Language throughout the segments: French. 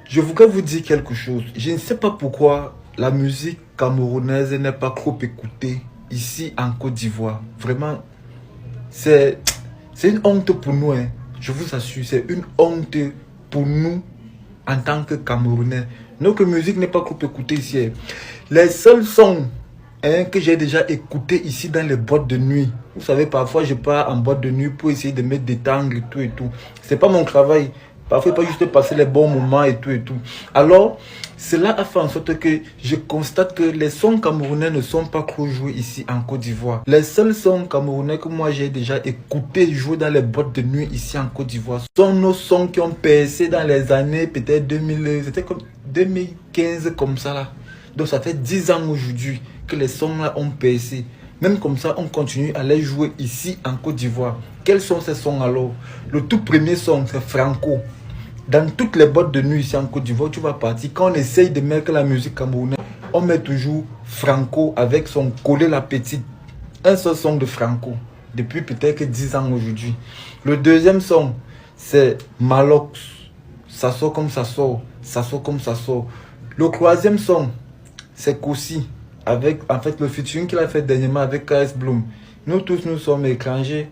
Je voudrais vous dire quelque chose. Je ne sais pas pourquoi la musique camerounaise n'est pas trop écoutée ici en Côte d'Ivoire. Vraiment, c'est une honte pour nous. Hein. Je vous assure, c'est une honte pour nous en tant que Camerounais. Notre musique n'est pas trop écoutée ici. Hein. Les seuls sons que j'ai déjà écoutés ici dans les boîtes de nuit. Vous savez, parfois je pars en boîte de nuit pour essayer de me détendre et tout et tout. C'est pas mon travail. Parfois, pas juste passer les bons moments et tout et tout. Alors, cela a fait en sorte que je constate que les sons camerounais ne sont pas trop joués ici en Côte d'Ivoire. Les seuls sons camerounais que moi j'ai déjà écoutés jouer dans les boîtes de nuit ici en Côte d'Ivoire sont nos sons qui ont percé dans les années peut-être 2000, c'était comme 2015 comme ça là. Donc ça fait 10 ans aujourd'hui que les sons là ont percé. Même comme ça, on continue à les jouer ici en Côte d'Ivoire. Quels sont ces sons alors? Le tout premier son, c'est Franco. Dans toutes les boîtes de nuit ici en Côte d'Ivoire, tu vas partir. Quand on essaye de mettre la musique camerounaise, on met toujours Franco avec son Collé la Petite. Un seul son de Franco. Depuis peut-être 10 ans aujourd'hui. Le deuxième son, c'est Malox. Ça sort comme ça sort. Ça sort comme ça sort. Le troisième son, c'est Kossi. Avec en fait le featuring qu'il a fait dernièrement avec KS Bloom. Nous tous nous sommes étrangers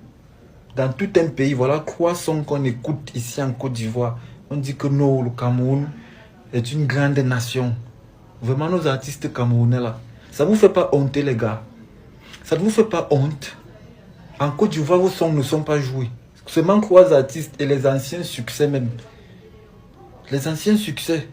dans tout un pays. Voilà 3 sons qu'on écoute ici en Côte d'Ivoire. On dit que non, le Cameroun est une grande nation. Vraiment nos artistes camerounais là. Ça vous fait pas honte les gars? Ça ne vous fait pas honte? En Côte d'Ivoire vos sons ne sont pas joués. Seulement 3 artistes et les anciens succès même. Les anciens succès.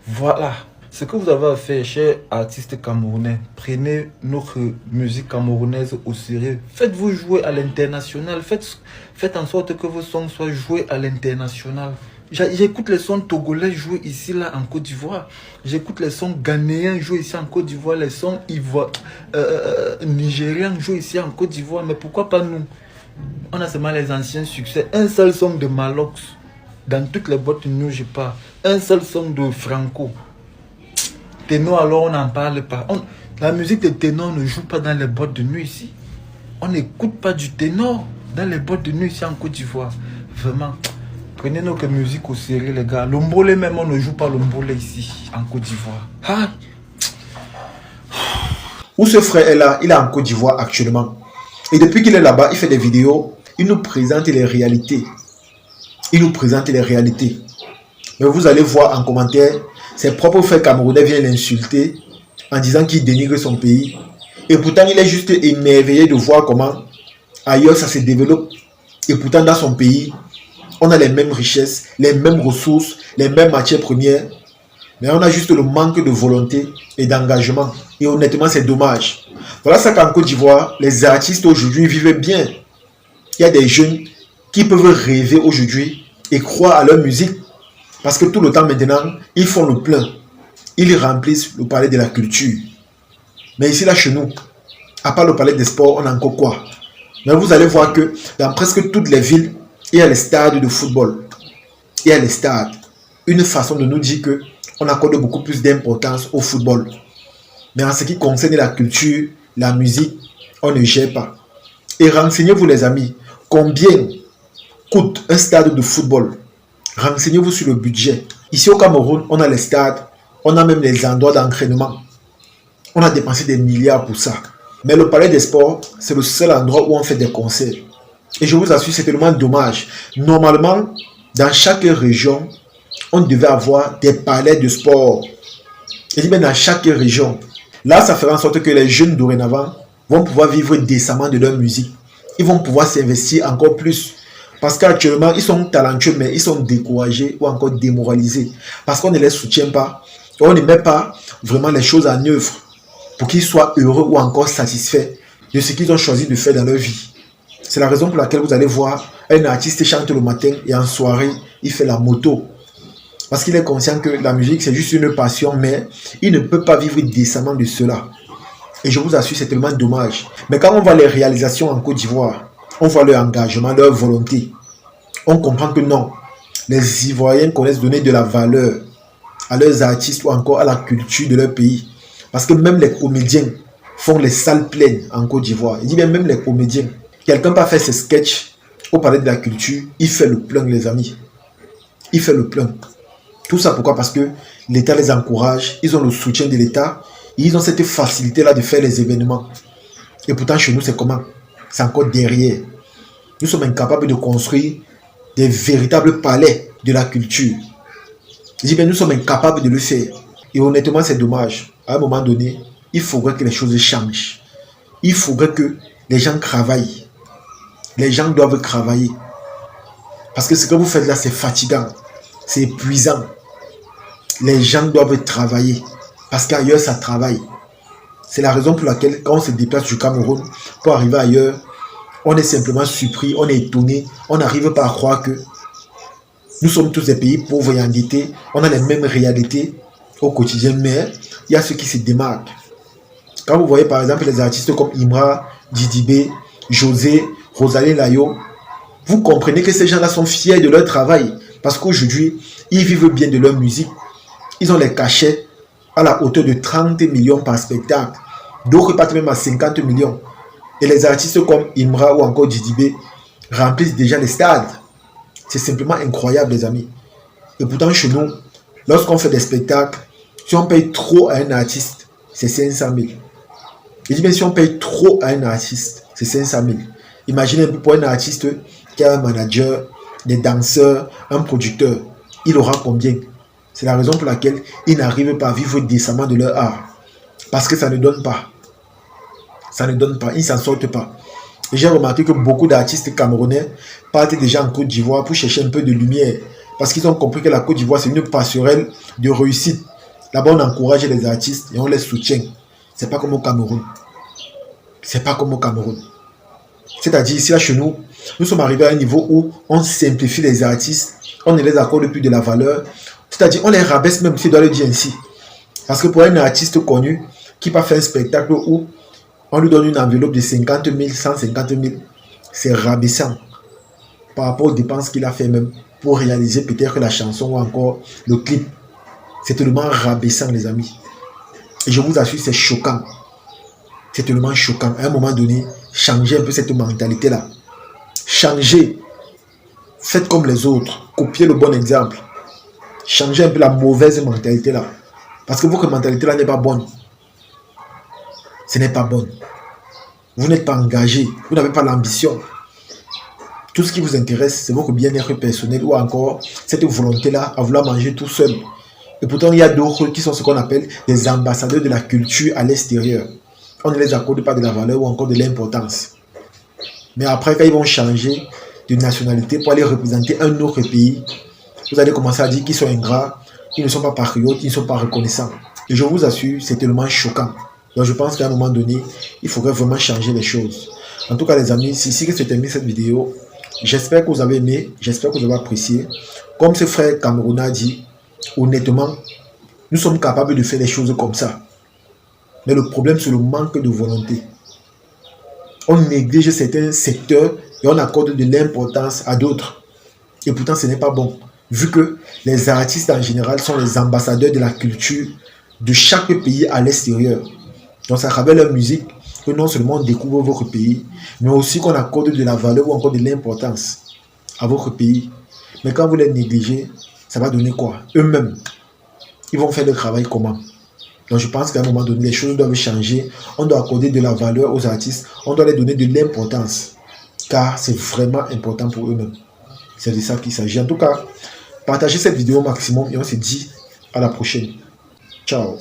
Voilà. Ce que vous avez à faire, chers artistes camerounais, prenez notre musique camerounaise au sérieux. Faites-vous jouer à l'international. Faites en sorte que vos sons soient joués à l'international. J'écoute les sons togolais joués ici, là, en Côte d'Ivoire. J'écoute les sons ghanéens joués ici en Côte d'Ivoire. Les sons nigériens joués ici en Côte d'Ivoire. Mais pourquoi pas nous? On a seulement les anciens succès. Un seul son de Malox. Dans toutes les boîtes de nuit, je pars. Un seul son de Franco. Ténor, alors on n'en parle pas. La musique de ténor ne joue pas dans les boîtes de nuit ici. On n'écoute pas du ténor dans les boîtes de nuit ici en Côte d'Ivoire. Vraiment, prenez notre musique au sérieux les gars. Le mbolé même, on ne joue pas le mbolé ici en Côte d'Ivoire. Ah. Où ce frère est là, il est en Côte d'Ivoire actuellement. Et depuis qu'il est là-bas, il fait des vidéos. Il nous présente les réalités. Il nous présente les réalités. Mais vous allez voir en commentaire, ses propres frères camerounais viennent l'insulter en disant qu'il dénigre son pays. Et pourtant, il est juste émerveillé de voir comment ailleurs ça se développe. Et pourtant, dans son pays, on a les mêmes richesses, les mêmes ressources, les mêmes matières premières. Mais on a juste le manque de volonté et d'engagement. Et honnêtement, c'est dommage. Voilà ça qu'en Côte d'Ivoire, les artistes aujourd'hui vivent bien. Il y a des jeunes qui peuvent rêver aujourd'hui et croire à leur musique. Parce que tout le temps maintenant, ils font le plein. Ils remplissent le palais de la culture. Mais ici, là, chez nous, à part le palais des sports, on a encore quoi? Mais vous allez voir que dans presque toutes les villes, il y a les stades de football. Il y a les stades. Une façon de nous dire que on accorde beaucoup plus d'importance au football. Mais en ce qui concerne la culture, la musique, on ne gère pas. Et renseignez-vous les amis, combien coûte un stade de football? Renseignez-vous sur le budget. Ici au Cameroun, on a les stades, on a même les endroits d'entraînement. On a dépensé des milliards pour ça. Mais le palais des sports, c'est le seul endroit où on fait des concerts. Et je vous assure, c'est tellement dommage. Normalement, dans chaque région, on devait avoir des palais de sport. Et bien dans chaque région. Là, ça fera en sorte que les jeunes dorénavant vont pouvoir vivre décemment de leur musique. Ils vont pouvoir s'investir encore plus. Parce qu'actuellement, ils sont talentueux, mais ils sont découragés ou encore démoralisés. Parce qu'on ne les soutient pas. On ne met pas vraiment les choses en œuvre pour qu'ils soient heureux ou encore satisfaits de ce qu'ils ont choisi de faire dans leur vie. C'est la raison pour laquelle vous allez voir un artiste chante le matin et en soirée, il fait la moto. Parce qu'il est conscient que la musique, c'est juste une passion, mais il ne peut pas vivre décemment de cela. Et je vous assure, c'est tellement dommage. Mais quand on voit les réalisations en Côte d'Ivoire, on voit leur engagement, leur volonté. On comprend que non, les Ivoiriens connaissent donner de la valeur à leurs artistes ou encore à la culture de leur pays. Parce que même les comédiens font les salles pleines en Côte d'Ivoire. Il dit bien même les comédiens. Quelqu'un peut faire ses sketchs au palais de la culture, il fait le plein les amis. Il fait le plein. Tout ça pourquoi? Parce que l'État les encourage, ils ont le soutien de l'État, ils ont cette facilité-là de faire les événements. Et pourtant, chez nous, c'est comment? C'est encore derrière. Nous sommes incapables de construire des véritables palais de la culture. Je dis bien, nous sommes incapables de le faire. Et honnêtement, c'est dommage. À un moment donné, il faudrait que les choses changent. Il faudrait que les gens travaillent. Les gens doivent travailler. Parce que ce que vous faites là, c'est fatigant. C'est épuisant. Les gens doivent travailler. Parce qu'ailleurs, ça travaille. C'est la raison pour laquelle, quand on se déplace du Cameroun pour arriver ailleurs, on est simplement surpris, on est étonné. On n'arrive pas à croire que nous sommes tous des pays pauvres et endettés. On a les mêmes réalités au quotidien, mais il y a ceux qui se démarquent. Quand vous voyez par exemple les artistes comme Imra, Didibé, José, Rosalie Layo, vous comprenez que ces gens-là sont fiers de leur travail. Parce qu'aujourd'hui, ils vivent bien de leur musique. Ils ont les cachets à la hauteur de 30 millions par spectacle. D'autres partent même à 50 millions. Et les artistes comme Imra ou encore Didibé remplissent déjà les stades. C'est simplement incroyable, les amis. Et pourtant, chez nous, lorsqu'on fait des spectacles, si on paye trop à un artiste, c'est 500 000. Je dis bien, si on paye trop à un artiste, c'est 500 000. Imaginez un peu pour un artiste qui a un manager, des danseurs, un producteur. Il aura combien? C'est la raison pour laquelle ils n'arrivent pas à vivre décemment de leur art. Parce que ça ne donne pas. Ça ne donne pas. Ils ne s'en sortent pas. Et j'ai remarqué que beaucoup d'artistes camerounais partent déjà en Côte d'Ivoire pour chercher un peu de lumière. Parce qu'ils ont compris que la Côte d'Ivoire, c'est une passerelle de réussite. Là-bas, on encourage les artistes et on les soutient. C'est pas comme au Cameroun. C'est pas comme au Cameroun. C'est-à-dire, ici, là, chez nous, nous sommes arrivés à un niveau où on simplifie les artistes, on ne les accorde plus de la valeur. C'est-à-dire, on les rabaisse même, si on doit le dire ainsi. Parce que pour un artiste connu qui va faire un spectacle où on lui donne une enveloppe de 50 000, 150 000, c'est rabaissant par rapport aux dépenses qu'il a fait même pour réaliser peut-être la chanson ou encore le clip. C'est tellement rabaissant, les amis. Et je vous assure, c'est choquant. C'est tellement choquant. À un moment donné, changez un peu cette mentalité-là. Changez. Faites comme les autres. Copiez le bon exemple. Changez un peu la mauvaise mentalité-là. Parce que votre mentalité-là n'est pas bonne. Ce n'est pas bonne. Vous n'êtes pas engagé. Vous n'avez pas l'ambition. Tout ce qui vous intéresse, c'est votre bien-être personnel ou encore cette volonté-là à vouloir manger tout seul. Et pourtant, il y a d'autres qui sont ce qu'on appelle des ambassadeurs de la culture à l'extérieur. On ne les accorde pas de la valeur ou encore de l'importance. Mais après, quand ils vont changer de nationalité pour aller représenter un autre pays, vous allez commencer à dire qu'ils sont ingrats, qu'ils ne sont pas patriotes, qu'ils ne sont pas reconnaissants. Et je vous assure, c'est tellement choquant. Donc je pense qu'à un moment donné, il faudrait vraiment changer les choses. En tout cas, les amis, c'est ici que se termine cette vidéo. J'espère que vous avez aimé, j'espère que vous avez apprécié. Comme ce frère Camerounais a dit, honnêtement, nous sommes capables de faire des choses comme ça. Mais le problème, c'est le manque de volonté. On néglige certains secteurs et on accorde de l'importance à d'autres. Et pourtant, ce n'est pas bon. Vu que les artistes en général sont les ambassadeurs de la culture de chaque pays à l'extérieur. Donc, c'est à travers leur musique que non seulement on découvre votre pays, mais aussi qu'on accorde de la valeur ou encore de l'importance à votre pays. Mais quand vous les négligez, ça va donner quoi? Eux-mêmes, ils vont faire le travail comment? Donc je pense qu'à un moment donné, les choses doivent changer. On doit accorder de la valeur aux artistes. On doit les donner de l'importance. Car c'est vraiment important pour eux-mêmes. C'est de ça qu'il s'agit. En tout cas, partagez cette vidéo au maximum et on se dit à la prochaine. Ciao.